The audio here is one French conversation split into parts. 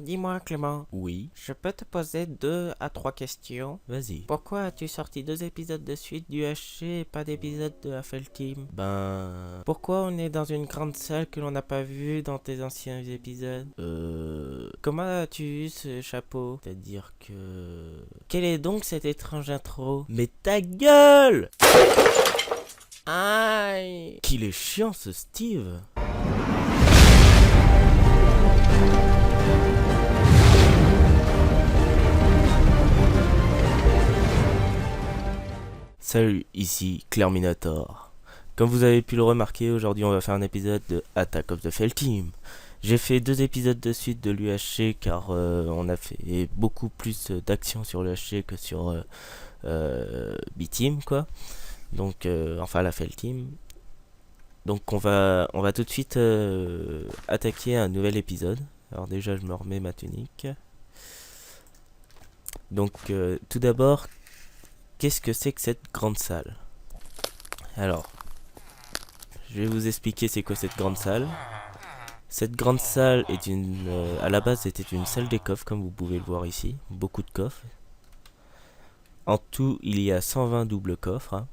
Dis-moi Clément, Oui, je peux te poser 2 à 3 questions? vas-y. Pourquoi as-tu sorti 2 épisodes de suite du HC et pas d'épisode de Huffle Team? Ben... Pourquoi on est dans une grande salle que l'on n'a pas vue dans tes anciens épisodes? Comment as-tu eu ce chapeau? C'est-à-dire que... Quelle est donc cette étrange intro? Mais ta gueule! Aïe! Qu'il est chiant ce Steve! Salut, ici Clairminator. Comme vous avez pu le remarquer, aujourd'hui on va faire un épisode de Attack of the Fell Team. J'ai fait 2 épisodes de suite de l'UHC car on a fait beaucoup plus d'action sur l'UHC que sur B-Team quoi. Donc enfin la Fell Team. Donc on va tout de suite attaquer un nouvel épisode. Alors déjà je me remets ma tunique. Donc tout d'abord, qu'est-ce que c'est que cette grande salle? Alors, je vais vous expliquer c'est quoi cette grande salle. Cette grande salle est à la base c'était une salle des coffres comme vous pouvez le voir ici, beaucoup de coffres. En tout il y a 120 doubles coffres. Hein.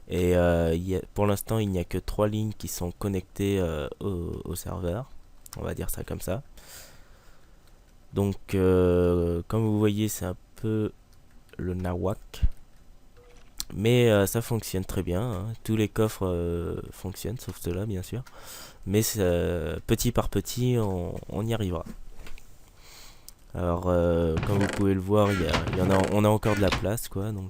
Et pour l'instant il n'y a que 3 lignes qui sont connectées au serveur, on va dire ça comme ça. Donc comme vous voyez c'est un peu le nawak. Mais ça fonctionne très bien, hein. Tous les coffres fonctionnent, sauf ceux-là bien sûr. Mais petit par petit, on y arrivera. Alors, comme vous pouvez le voir, on a encore de la place, quoi. Donc,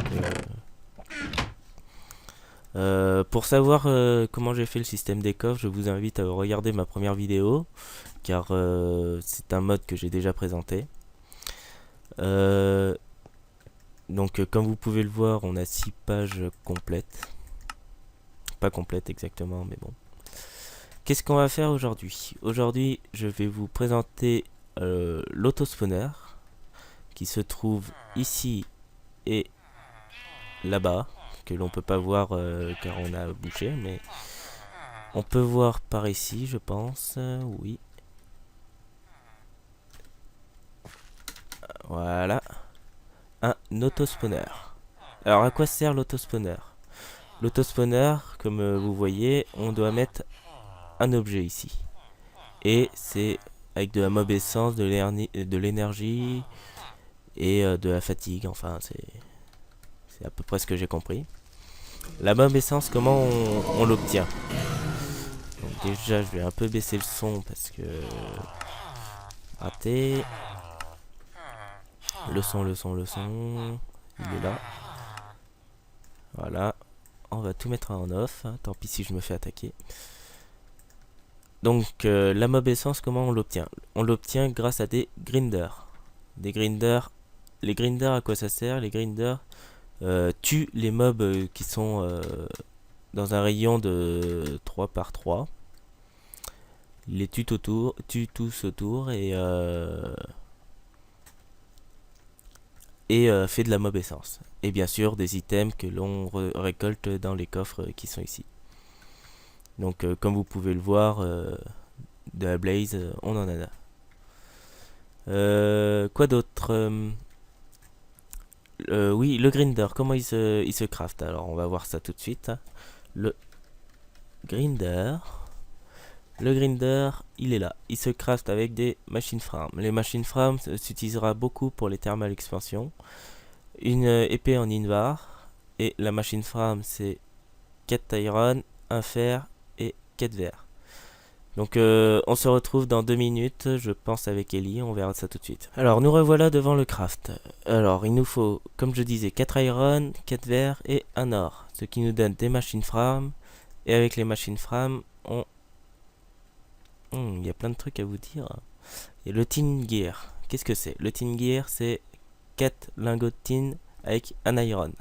pour savoir comment j'ai fait le système des coffres, je vous invite à regarder ma première vidéo, car c'est un mode que j'ai déjà présenté. Donc comme vous pouvez le voir, on a 6 pages complètes. Pas complètes exactement, mais bon. Qu'est-ce qu'on va faire aujourd'hui? Aujourd'hui, je vais vous présenter l'autospawner qui se trouve ici et là-bas, que l'on peut pas voir car on a bouché, mais on peut voir par ici, je pense. Oui. Voilà. Un autospawner. Alors à quoi sert l'autospawner? L'autospawner, comme vous voyez, on doit mettre un objet ici. Et c'est avec de la mob essence, de l'énergie et de la fatigue. Enfin, c'est à peu près ce que j'ai compris. La mob essence, comment on l'obtient? Donc déjà, je vais un peu baisser le son parce que... Raté. Le son. Il est là. Voilà. On va tout mettre en off. Hein. Tant pis si je me fais attaquer. Donc la mob essence, comment on l'obtient? On l'obtient grâce à des grinders. Des grinders. Les grinders, à quoi ça sert? Les grinders tuent les mobs qui sont dans un rayon de 3 par 3. Ils les tuent tous autour et fait de la mob essence. Et bien sûr des items que l'on récolte dans les coffres qui sont ici. Donc comme vous pouvez le voir, de la blaze, on en a. Quoi d'autre? Oui, le grinder, comment il se craft? Alors on va voir ça tout de suite. Hein. Le grinder, il est là. Il se craft avec des machines frames. Les machines frames s'utilisera beaucoup pour les thermal expansions. Une épée en invar. Et la machine frame c'est 4 iron, 1 fer et 4 verre. Donc on se retrouve dans 2 minutes, je pense avec Ellie, on verra ça tout de suite. Alors nous revoilà devant le craft. Alors il nous faut, comme je disais, 4 iron, 4 verre et 1 or. Ce qui nous donne des machines frames. Et avec les machines frames, il y a plein de trucs à vous dire. Et le tin gear, qu'est-ce que c'est? Le tin gear c'est 4 lingots de tin avec 1 iron.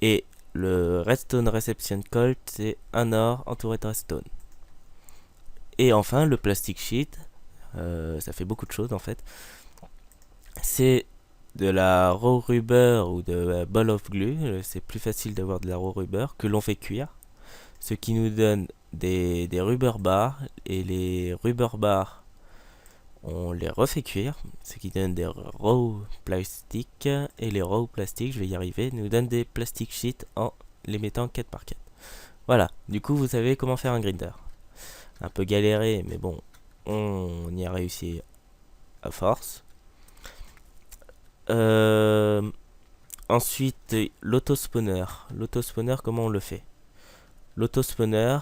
Et le redstone reception colt c'est 1 or entouré de redstone. Et enfin, le plastic sheet, ça fait beaucoup de choses en fait. C'est de la raw rubber ou de la ball of glue. C'est plus facile d'avoir de la raw rubber que l'on fait cuire. Ce qui nous donne des rubber bars. Et les rubber bars, on les refait cuire, ce qui donne des raw plastiques, et les raw plastiques, je vais y arriver, nous donnent des plastic sheets en les mettant 4 par 4. Voilà, du coup vous savez comment faire un grinder. Un peu galéré, mais bon, on y a réussi à force. Ensuite, l'autospawner. L'autospawner, comment on le fait? L'autospawner,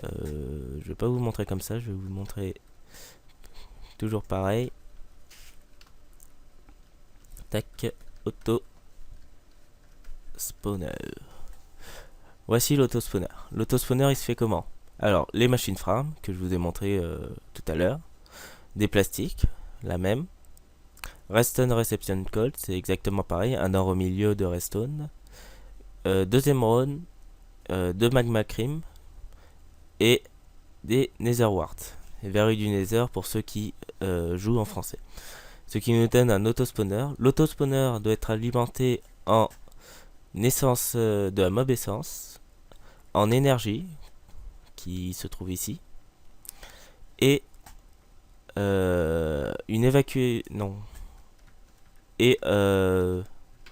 je vais pas vous montrer comme ça, je vais vous montrer toujours pareil. Tac, auto spawner. Voici l'autospawner. L'autospawner, il se fait comment? Alors, les machines farm que je vous ai montré tout à l'heure, des plastiques, la même. Redstone Reception Code, c'est exactement pareil, un or au milieu de Redstone. Deuxième round, deux Magma Cream et des Nether Warts. Les verrues du Nether pour ceux qui jouent en français. Ce qui nous donne un autospawner. L'autospawner doit être alimenté en essence de la mob essence, en énergie qui se trouve ici, et une évacuée. Non. Et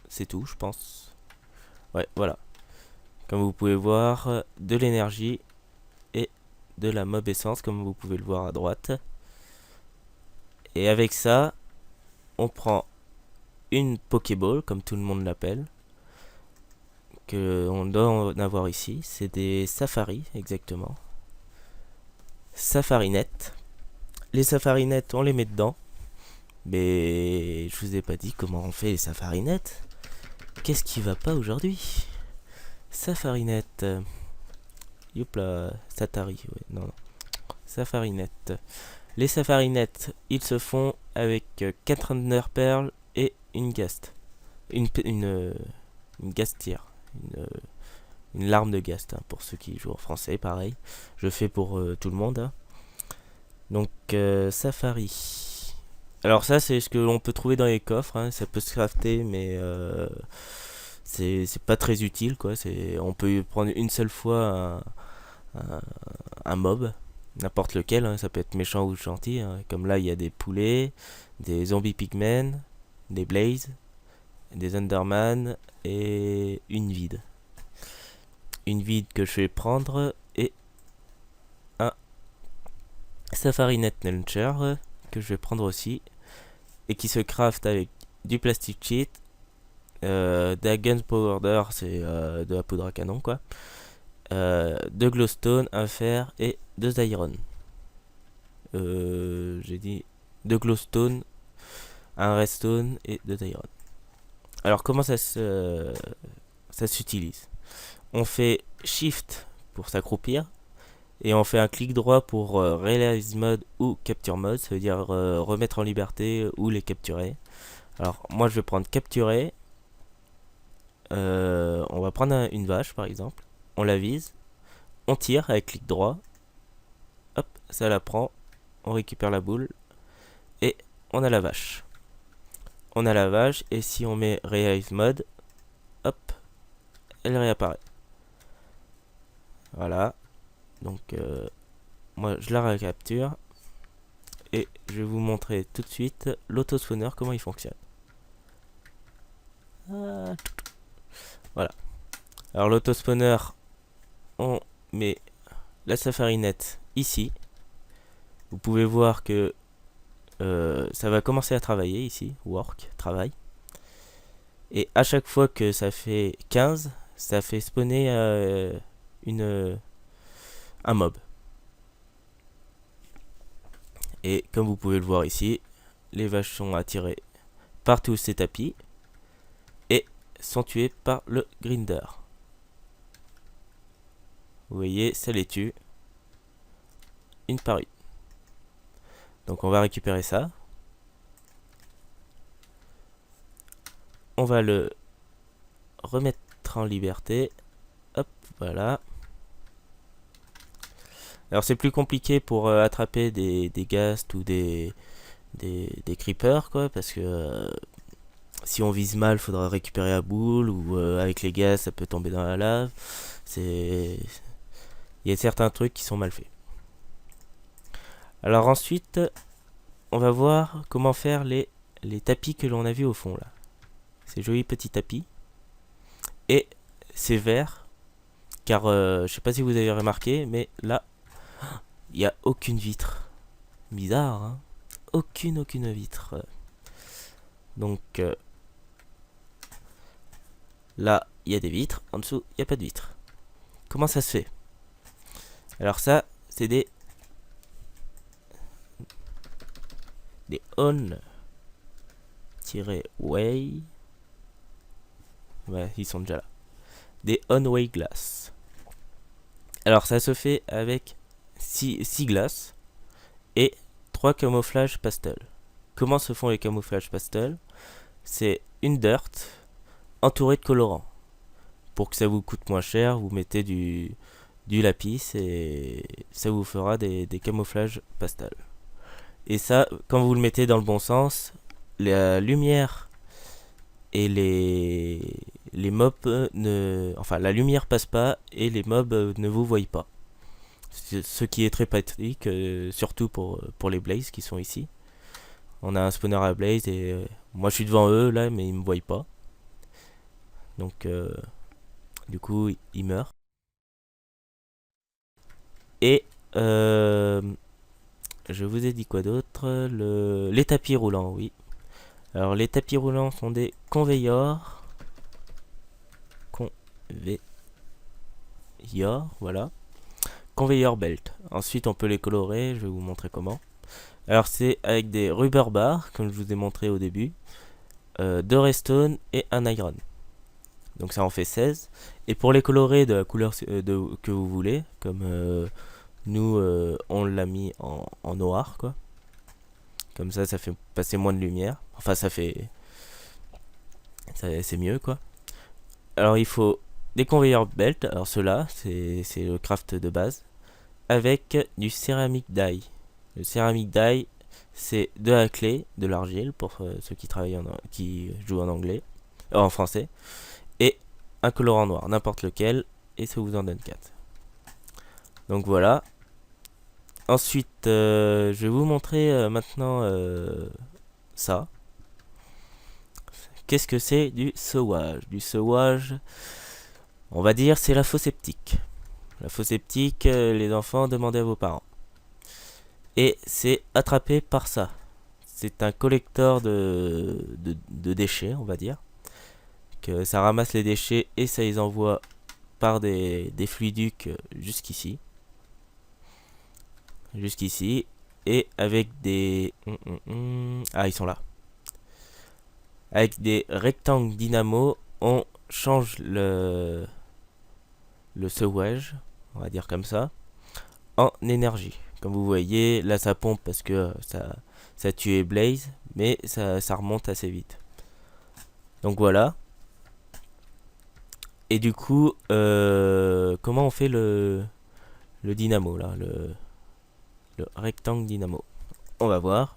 c'est tout, je pense. Ouais, voilà. Comme vous pouvez voir, de l'énergie et de la mob essence, comme vous pouvez le voir à droite. Et avec ça, on prend une Pokéball, comme tout le monde l'appelle, que on doit en avoir ici. C'est des safaris, exactement. Safarinet. Les safarinet, on les met dedans. Mais je vous ai pas dit comment on fait les safarinet. Qu'est-ce qui va pas aujourd'hui? Safarinet. Youpla, Satari, ouais, non. Safarinet. Les safarinet, ils se font avec 4 Ender Pearl et une Ghast. Une Ghastière. Une larme de Ghast, hein, pour ceux qui jouent en français, pareil. Je fais pour tout le monde. Hein. Donc, Safari. Alors ça, c'est ce que l'on peut trouver dans les coffres. Hein. Ça peut se crafter, mais c'est pas très utile, quoi. On peut prendre une seule fois un mob, n'importe lequel, hein. Ça peut être méchant ou gentil. Hein. Comme là, il y a des poulets, des zombies pigmen, des blazes, des enderman et une vide. Une vide que je vais prendre et un Safarinet Launcher que je vais prendre aussi et qui se craft avec du plastic sheet, de la gunpowder, c'est de la poudre à canon, quoi, de glowstone, un fer et deux iron. J'ai dit deux glowstone, un redstone et deux iron. Alors comment ça s'utilise? On fait shift pour s'accroupir et on fait un clic droit pour release mode ou capture mode, ça veut dire remettre en liberté ou les capturer. Alors moi je vais prendre capturer. On va prendre une vache par exemple, on la vise, on tire avec clic droit, hop, ça la prend, on récupère la boule et on a la vache. On a la vache et si on met release mode, hop, elle réapparaît. Voilà. Donc moi je la recapture et je vais vous montrer tout de suite l'autospawner, comment il fonctionne. Voilà. Alors l'autospawner, on met la safarinet ici. Vous pouvez voir que ça va commencer à travailler ici, work, travail. Et à chaque fois que ça fait 15, ça fait spawner un mob. Et comme vous pouvez le voir ici, les vaches sont attirées par tous ces tapis et sont tuées par le grinder. Vous voyez, ça les tue une par une. Donc on va récupérer ça. On va le remettre en liberté. Hop, voilà. Alors c'est plus compliqué pour attraper des ghasts ou des creepers, quoi, parce que si on vise mal, faudra récupérer la boule, ou avec les ghasts, ça peut tomber dans la lave. Il y a certains trucs qui sont mal faits. Alors ensuite, on va voir comment faire les tapis que l'on a vus au fond là. Ces jolis petits tapis. Et c'est vert, car je sais pas si vous avez remarqué, mais là, il n'y a aucune vitre. Bizarre, hein? Aucune vitre. Donc là, il y a des vitres, en dessous, il n'y a pas de vitre. Comment ça se fait? Alors ça, c'est des on-way. Ouais, ils sont déjà là. Des on-way glass. Alors ça se fait avec 6 glaces et 3 camouflages pastel. Comment se font les camouflages pastel? C'est une dirt entourée de colorants. Pour que ça vous coûte moins cher, vous mettez du lapis et ça vous fera des camouflages pastel. Et ça, quand vous le mettez dans le bon sens, la lumière et les mobs enfin la lumière passe pas et les mobs ne vous voient pas. Ce qui est très pratique, surtout pour les Blaze qui sont ici. On a un spawner à Blaze et moi je suis devant eux là, mais ils me voient pas. Donc du coup ils meurent. Et je vous ai dit quoi d'autre? Les tapis roulants, oui. Alors les tapis roulants sont des conveyors. Voilà. Conveyor belt. Ensuite on peut les colorer, je vais vous montrer comment. Alors c'est avec des rubber bars, comme je vous ai montré au début, 2 redstone et un iron. Donc ça en fait 16. Et pour les colorer de la couleur que vous voulez, comme nous on l'a mis en noir quoi. Comme ça fait passer moins de lumière. Enfin c'est mieux quoi. Alors il faut des conveyor belt. Alors ceux-là c'est le craft de base. Avec du céramique dye. Le céramique dye c'est de la clé, de l'argile pour ceux qui jouent en anglais, en français. Et un colorant noir, n'importe lequel, et ça vous en donne 4. Donc voilà. Ensuite, je vais vous montrer maintenant ça. Qu'est-ce que c'est du sewage? Du sewage, on va dire, c'est la faux sceptique. La faux sceptique, les enfants, demandez à vos parents. Et c'est attrapé par ça. C'est un collecteur de déchets, on va dire. Que ça ramasse les déchets et ça les envoie par des fluiducs jusqu'ici. Jusqu'ici. Et avec des... Ah, ils sont là. Avec des rectangles dynamo, on change le sewage, on va dire comme ça, en énergie. Comme vous voyez, là ça pompe parce que ça tue Blaze, mais ça remonte assez vite. Donc voilà. Et du coup, comment on fait le dynamo là, le rectangle dynamo? On va voir.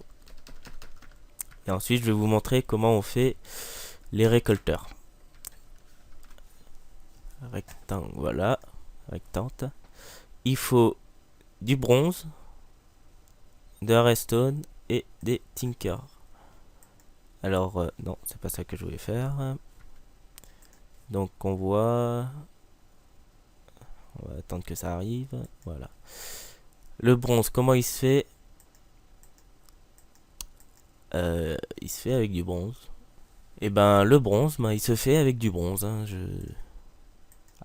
Et ensuite, je vais vous montrer comment on fait les récolteurs. Rectangle, voilà. Rectante. Il faut du bronze, de la redstone et des tinkers. Alors, non, c'est pas ça que je voulais faire. Donc, on voit... On va attendre que ça arrive. Voilà. Le bronze, comment il se fait? Il se fait avec du bronze. Et ben, le bronze, ben, il se fait avec du bronze. Hein,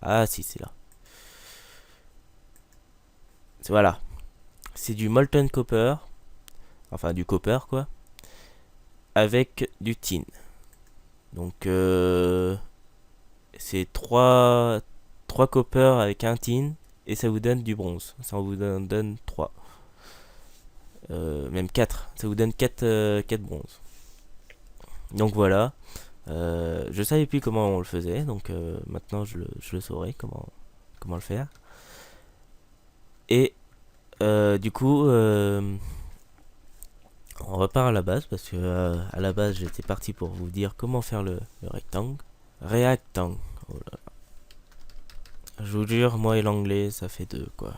Ah, si, c'est là. Voilà. C'est du molten copper. Enfin, du copper, quoi. Avec du tin. Donc, c'est 3 copper avec un tin. Et ça vous donne du bronze. Ça vous donne 3. Même 4. Ça vous donne 4 bronzes. Donc voilà. Je savais plus comment on le faisait. Donc maintenant je le saurai comment le faire. Et du coup, on repart à la base parce que à la base j'étais parti pour vous dire comment faire le rectangle. Rectangle. Oh là là. Je vous jure, moi et l'anglais, ça fait deux quoi.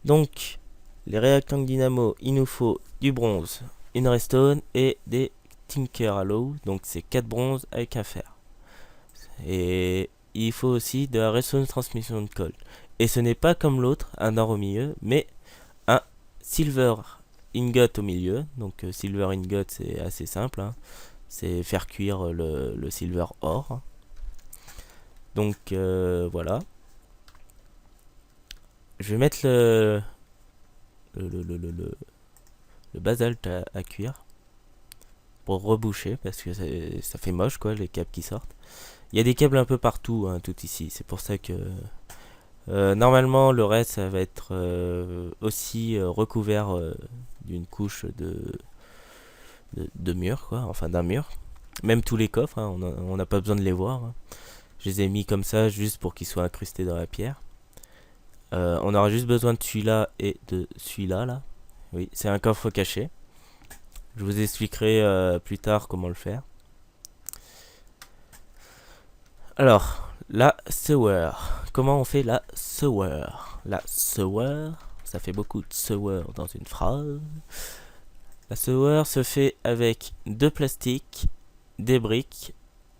Donc, les réactants dynamo, il nous faut du bronze, une redstone et des tinker alloy. Donc, c'est 4 bronzes avec un fer. Et il faut aussi de la redstone transmission de colle. Et ce n'est pas comme l'autre, un or au milieu, mais un silver ingot au milieu. Donc, silver ingot, c'est assez simple. Hein. C'est faire cuire le silver or. Donc, voilà. Je vais mettre le basalte à cuire pour reboucher parce que ça fait moche quoi les câbles qui sortent. Il y a des câbles un peu partout hein, tout ici, c'est pour ça que normalement le reste ça va être aussi recouvert d'une couche de mur quoi, enfin d'un mur. Même tous les coffres, hein, on n'a pas besoin de les voir. Hein. Je les ai mis comme ça juste pour qu'ils soient incrustés dans la pierre. On aura juste besoin de celui-là et de celui-là là. Oui, c'est un coffre caché. Je vous expliquerai plus tard comment le faire. Alors, la sewer. Comment on fait la sewer? La sewer, ça fait beaucoup de sewer dans une phrase. La sewer se fait avec deux plastiques, des briques,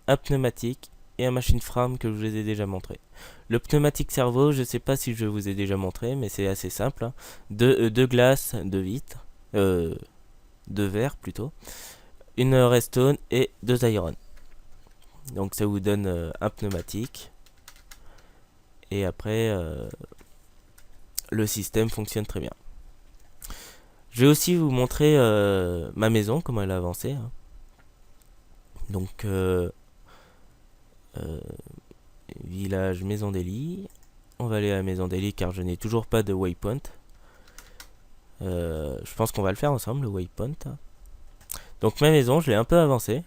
un pneumatique et un machine frame que je vous ai déjà montré. Le pneumatique cerveau, je ne sais pas si je vous ai déjà montré, mais c'est assez simple. Hein. Deux glaces, deux vitres, deux verres plutôt, une redstone et deux iron. Donc ça vous donne un pneumatique. Et après, le système fonctionne très bien. Je vais aussi vous montrer ma maison, comment elle a avancé. Hein. Donc, village Maison d'Eli. On va aller à la Maison d'Eli car je n'ai toujours pas de waypoint. Je pense qu'on va le faire ensemble, le waypoint. Donc ma maison, je l'ai un peu avancée.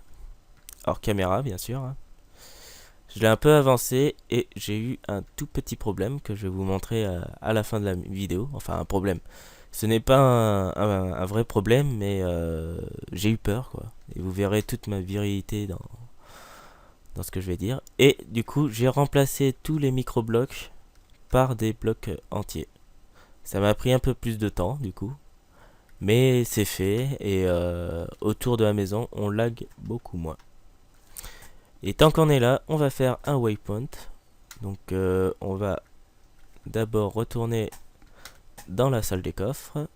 Hors caméra, bien sûr. Hein. Je l'ai un peu avancé et j'ai eu un tout petit problème que je vais vous montrer à la fin de la vidéo. Enfin, un problème. Ce n'est pas un vrai problème, mais j'ai eu peur, quoi. Et vous verrez toute ma virilité dans ce que je vais dire. Et du coup, j'ai remplacé tous les micro-blocs par des blocs entiers. Ça m'a pris un peu plus de temps, du coup. Mais c'est fait, et autour de la maison, on lag beaucoup moins. Et tant qu'on est là, on va faire un waypoint. Donc on va d'abord retourner dans la salle des coffres.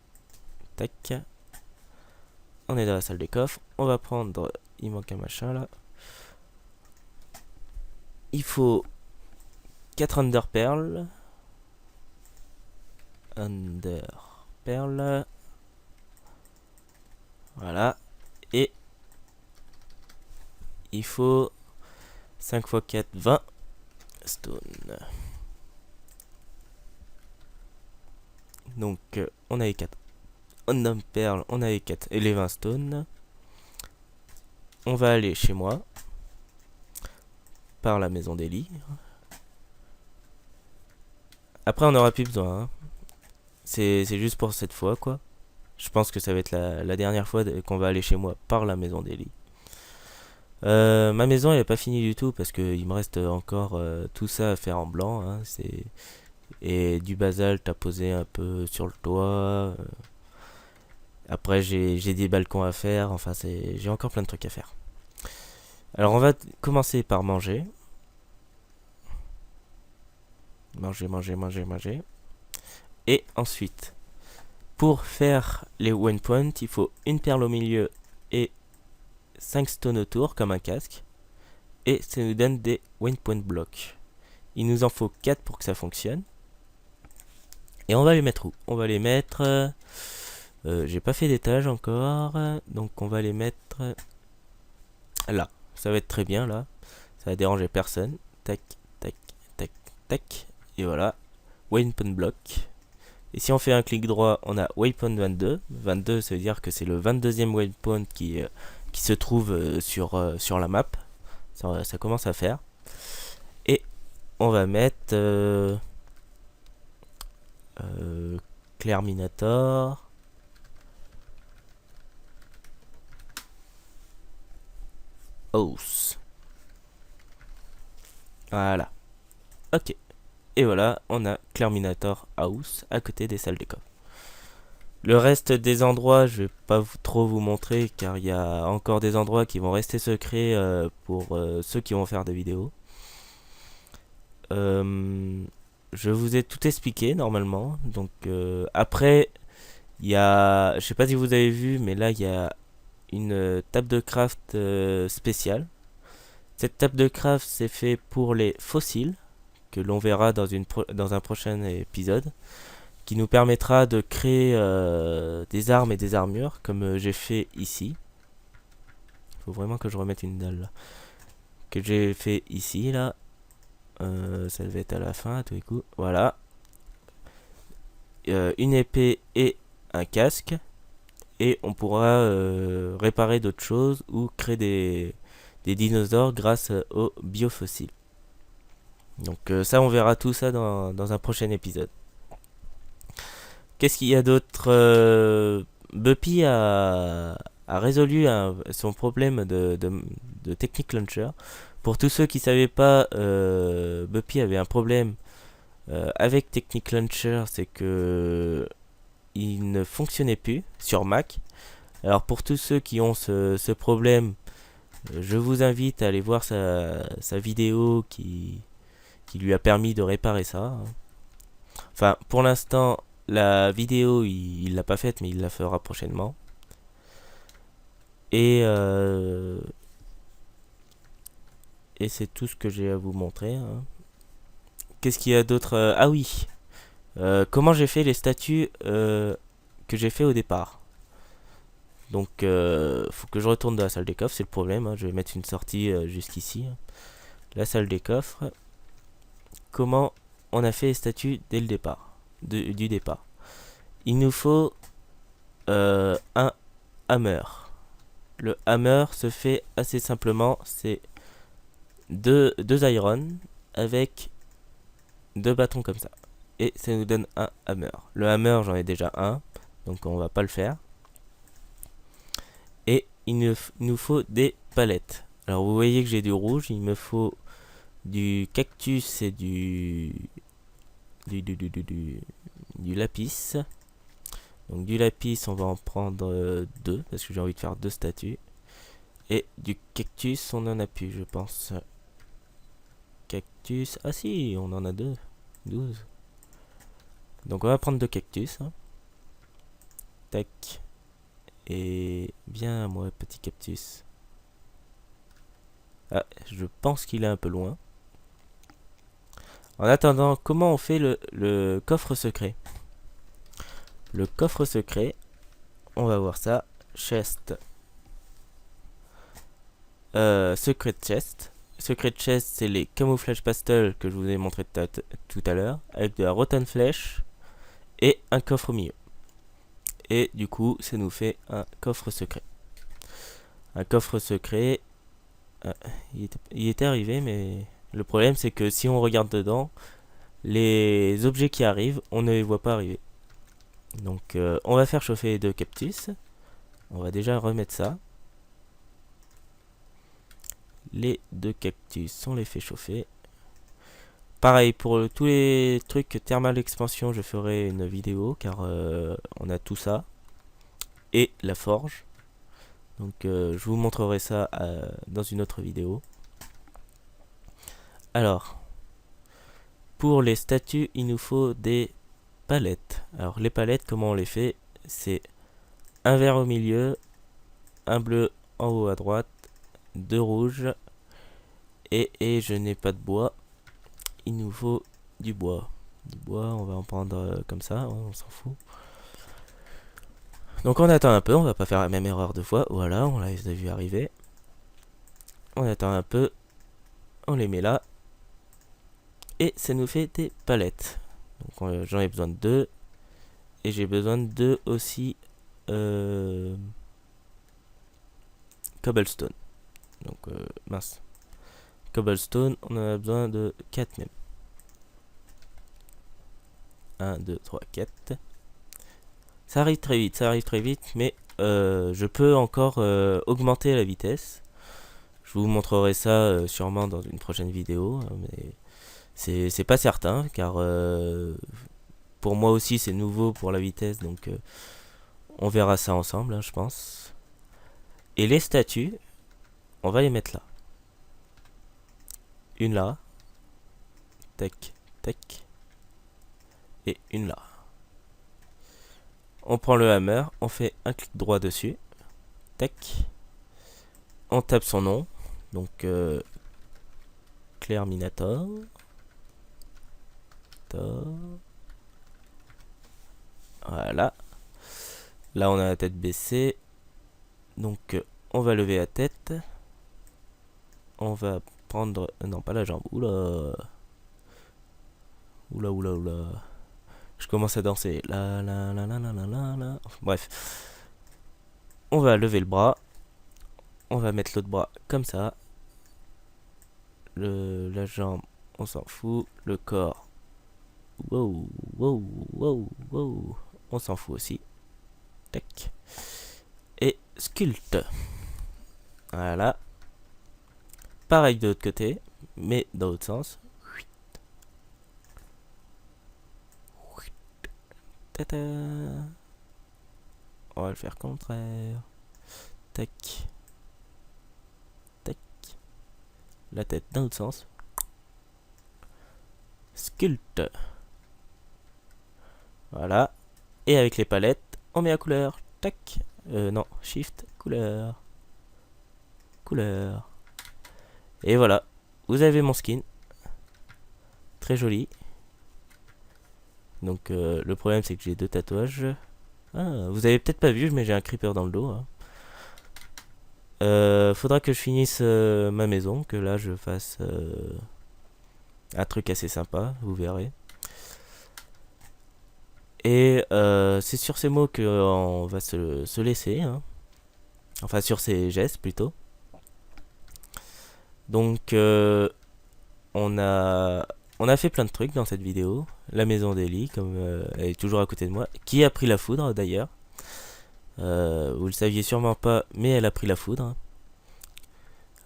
Tac. On est dans la salle des coffres. On va prendre... Il manque un machin là. Il faut 4 Under Pearl. Under Pearl. Voilà. Et il faut 5 x 4, 20 stone. Donc on a les 4 Under Pearl, on a les 4 et les 20 stone. On va aller chez moi. Par la maison d'Eli. Après on n'aura plus besoin. Hein. C'est juste pour cette fois quoi. Je pense que ça va être la dernière fois qu'on va aller chez moi par la maison d'Eli. Ma maison elle n'est pas finie du tout parce qu'il me reste encore tout ça à faire en blanc. Hein, et du basalte à poser un peu sur le toit. Après j'ai des balcons à faire. Enfin j'ai encore plein de trucs à faire. Alors on va commencer par manger. Manger. Et ensuite, pour faire les waypoints, il faut une perle au milieu et 5 stones autour, comme un casque. Et ça nous donne des waypoint blocks. Il nous en faut 4 pour que ça fonctionne. Et on va les mettre où? On va les mettre... j'ai pas fait d'étage encore. Donc on va les mettre... là. Ça va être très bien là. Ça va déranger personne. Tac, tac, tac, tac. Et voilà. Waypoint block. Et si on fait un clic droit, on a waypoint 22. 22, ça veut dire que c'est le 22e waypoint qui se trouve sur la map. Ça commence à faire. Et on va mettre Clerminator. House. Voilà. Ok. Et voilà, on a Clerminator House à côté des salles des coffres. Le reste des endroits, je vais pas trop vous montrer car il y a encore des endroits qui vont rester secrets pour ceux qui vont faire des vidéos. Je vous ai tout expliqué normalement. Donc après, il y a, je sais pas si vous avez vu, mais là il y a une table de craft spéciale. Cette table de craft c'est fait pour les fossiles que l'on verra dans un prochain épisode, qui nous permettra de créer des armes et des armures comme j'ai fait ici. Il faut vraiment que je remette une dalle là. Que j'ai fait ici là. Ça va être à la fin à tous les coups. Voilà. Une épée et un casque. Et on pourra réparer d'autres choses ou créer des dinosaures grâce aux biofossiles. Donc ça on verra tout ça dans un prochain épisode. Qu'est-ce qu'il y a d'autre? Buppy a résolu son problème de Technic Launcher. Pour tous ceux qui ne savaient pas, Buppy avait un problème avec Technic Launcher, c'est que il ne fonctionnait plus sur Mac. Alors pour tous ceux qui ont ce problème, je vous invite à aller voir sa vidéo qui lui a permis de réparer ça. Enfin, pour l'instant, la vidéo, il l'a pas faite, mais il la fera prochainement. Et c'est tout ce que j'ai à vous montrer. Hein. Qu'est-ce qu'il y a d'autre? Ah oui. Comment j'ai fait les statues que j'ai fait au départ. Donc, faut que je retourne dans la salle des coffres, c'est le problème. Hein. Je vais mettre une sortie jusqu'ici. La salle des coffres. Comment on a fait les statues dès le départ, du départ. Il nous faut un hammer. Le hammer se fait assez simplement, c'est deux iron avec deux bâtons comme ça. Et ça nous donne un hammer. Le hammer, j'en ai déjà un, donc on va pas le faire. Et il nous faut des palettes. Alors vous voyez que j'ai du rouge, il me faut du cactus et du lapis. Donc du lapis, on va en prendre deux, parce que j'ai envie de faire deux statues. Et du cactus, on en a plus, je pense. Cactus, ah si, on en a 12. Donc on va prendre deux cactus. Hein. Tac. Et bien, moi, petit cactus. Ah, je pense qu'il est un peu loin. En attendant, comment on fait le coffre secret? Le coffre secret, on va voir ça. Chest. Secret chest. Secret chest, c'est les camouflage pastel que je vous ai montré tout à l'heure. Avec de la rotten flèche et un coffre au milieu. Et du coup, ça nous fait un coffre secret. Un coffre secret. Il était arrivé, mais le problème c'est que si on regarde dedans, les objets qui arrivent, on ne les voit pas arriver. Donc on va faire chauffer les deux cactus. On va déjà remettre ça. Les deux cactus, on les fait chauffer. Pareil, pour tous les trucs thermal expansion, je ferai une vidéo car on a tout ça. Et la forge. Donc je vous montrerai ça dans une autre vidéo. Alors, pour les statues, il nous faut des palettes. Alors les palettes, comment on les fait? C'est un vert au milieu, un bleu en haut à droite, deux rouges, et je n'ai pas de bois. Il nous faut du bois. Du bois, on va en prendre comme ça, on s'en fout. Donc on attend un peu, on va pas faire la même erreur deux fois. Voilà, on les a vu arriver. On attend un peu, on les met là. Et ça nous fait des palettes. Donc j'en ai besoin de deux. Et j'ai besoin de deux aussi cobblestone. Donc mince. Cobblestone, on en a besoin de 4 même. 1, 2, 3, 4. Ça arrive très vite, mais je peux encore augmenter la vitesse. Je vous montrerai ça sûrement dans une prochaine vidéo, mais C'est pas certain, car pour moi aussi c'est nouveau pour la vitesse, donc on verra ça ensemble, hein, je pense. Et les statues, on va les mettre là. Une là. Tac, tac. Et une là. On prend le hammer, on fait un clic droit dessus. Tac. On tape son nom. Donc, Claire Minator. Voilà. Là, on a la tête baissée. Donc, on va lever la tête. On va prendre... Non, pas la jambe. Oula. Oula, oula, oula. Je commence à danser. La, la, la, la, la, la, la, la. Bref. On va lever le bras. On va mettre l'autre bras comme ça. La jambe, on s'en fout. Le corps. Wow, wow, wow, wow. On s'en fout aussi. Tac. Et sculpte. Voilà. Pareil de l'autre côté, mais dans l'autre sens. Tata. On va le faire contraire. Tac. Tac. La tête dans l'autre sens. Sculpte. Voilà. Et avec les palettes, on met la couleur. Tac. Non, shift, couleur. Couleur. Et voilà. Vous avez mon skin. Très joli. Donc le problème c'est que j'ai 2 tatouages. Ah, vous avez peut-être pas vu, mais j'ai un creeper dans le dos. Hein. Faudra que je finisse ma maison, que là je fasse un truc assez sympa, vous verrez. Et c'est sur ces mots qu'on va se laisser. Hein. Enfin sur ces gestes plutôt. Donc on a fait plein de trucs dans cette vidéo. La maison d'Ellie, comme elle est toujours à côté de moi, qui a pris la foudre d'ailleurs. Vous le saviez sûrement pas, mais elle a pris la foudre.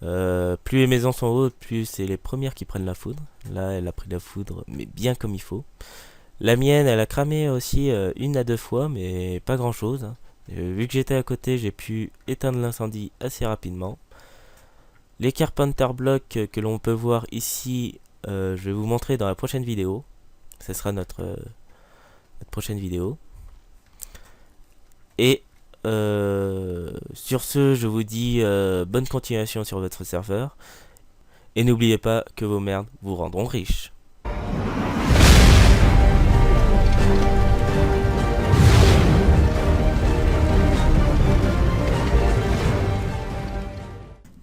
Plus les maisons sont hautes, plus c'est les premières qui prennent la foudre. Là, elle a pris la foudre, mais bien comme il faut. La mienne, elle a cramé aussi 1 à 2 fois, mais pas grand chose. Hein. Vu que j'étais à côté, j'ai pu éteindre l'incendie assez rapidement. Les Carpenter Blocks que l'on peut voir ici, je vais vous montrer dans la prochaine vidéo. Ce sera notre prochaine vidéo. Et sur ce, je vous dis bonne continuation sur votre serveur. Et n'oubliez pas que vos merdes vous rendront riches.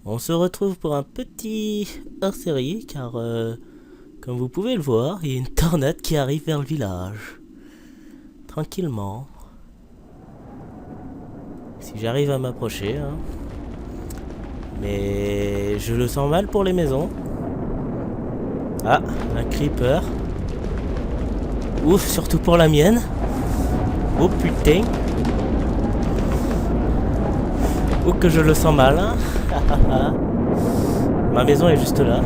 On se retrouve pour un petit hors-série car comme vous pouvez le voir, il y a une tornade qui arrive vers le village. Tranquillement. Si j'arrive à m'approcher. Hein. Mais je le sens mal pour les maisons. Ah, un creeper. Ouf, surtout pour la mienne. Oh putain. Oh que je le sens mal. Hein. Ma maison est juste là.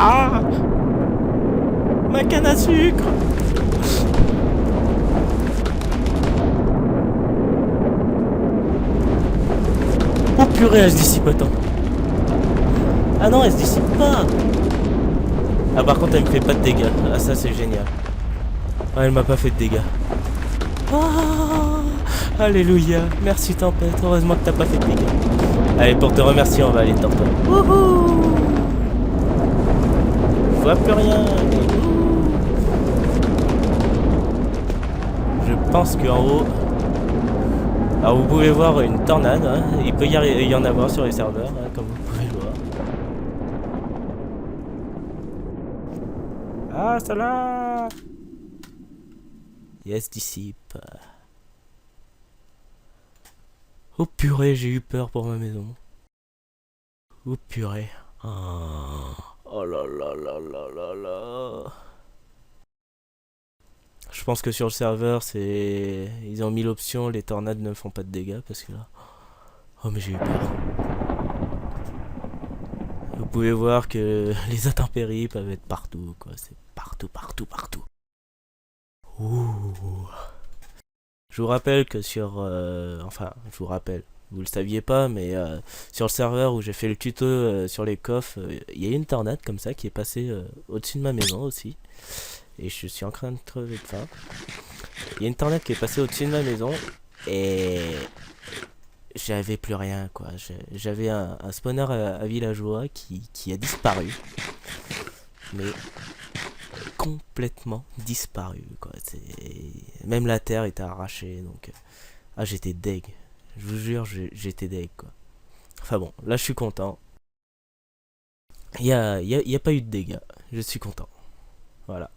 Ah, ma canne à sucre. Oh purée, elle se dissipe, attends. Ah non, elle se dissipe pas. Ah par contre, elle me fait pas de dégâts. Ah ça, c'est génial. Ah, elle m'a pas fait de dégâts. Oh, alléluia. Merci tempête. Heureusement que t'as pas fait de dégâts. Allez, pour te remercier, on va aller tempête. Wouhou. Je vois plus rien. Je pense qu'en haut... Alors vous pouvez voir une tornade, hein. Il peut y en avoir sur les serveurs, hein, comme vous pouvez le voir. Ah, ça là. Yes, dissipe. Oh purée, j'ai eu peur pour ma maison. Oh purée. Oh là là là là là là. Je pense que sur le serveur, c'est... Ils ont mis l'option, les tornades ne font pas de dégâts, parce que là... Oh mais j'ai eu peur. Oh pouvez voir que les intempéries peuvent être partout, quoi. C'est partout, partout, partout. Ouh. Je vous rappelle que sur... enfin, je vous rappelle, vous le saviez pas, mais sur le serveur où j'ai fait le tuto sur les coffres, il y a une tornade comme ça qui est passée au-dessus de ma maison aussi. Et je suis en train de crever de faim. Il y a une tornade qui est passée au-dessus de ma maison et j'avais plus rien, quoi. J'avais un spawner à villageois qui a disparu. Mais complètement disparu, quoi. Même la terre était arrachée, donc... Ah, j'étais deg. Je vous jure, j'étais deg, quoi. Enfin bon, là, je suis content. Il y a pas eu de dégâts. Je suis content. Voilà.